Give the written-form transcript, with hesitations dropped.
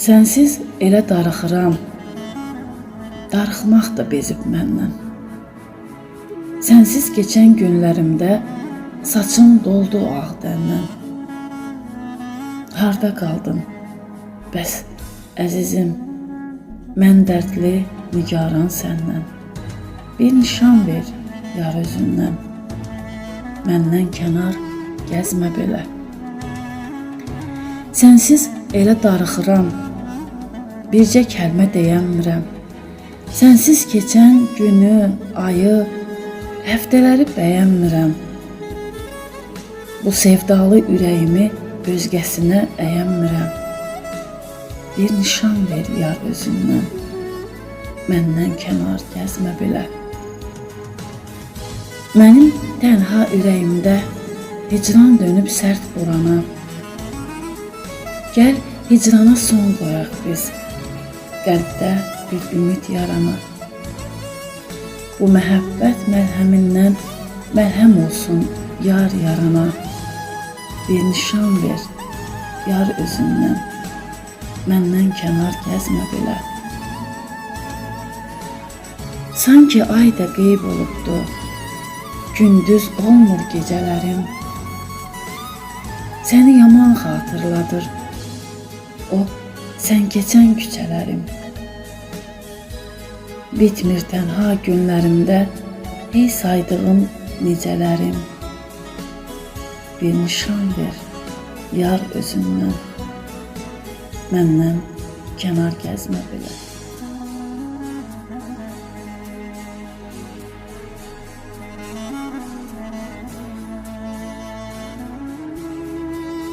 Sənsiz elə darıxıram, darıxmaq da bezib məndən. Sənsiz keçən günlərimdə saçım doldu ağ dəndən. Harda qaldın, bəs əzizim, mən dərdli, nigaran səndən. Bir nişan ver yar özündən, məndən kənar gəzmə belə. Sənsiz elə darıxıram, bircə kəlmə deyəmirəm. Sənsiz keçən günü, ayı, həftələri bəyənmirəm. Bu sevdalı ürəyimi özgəsinə əyənmirəm. Bir nişan ver yar özündən, məndən kənar gəzmə belə. Mənim tənha ürəyimdə hicran dönüb sərt vurana. Gəl hicrana son qoyaq biz, qəlbdə bir ümid yarana. Bu məhəbbət məlhəmindən məlhəm olsun yar yarana. Bir nişan ver yar özündən, məndən kənar gəzmə belə. Sanki ay da qeyb olubdu, gündüz olmur gecələrim. Səni yaman xatırladır o sən keçən küçələrim. Bitmir tənha günlərimdə ey saydığım necələrim. Bir nişan ver yar özündən, məndən kənar gəzmə belə.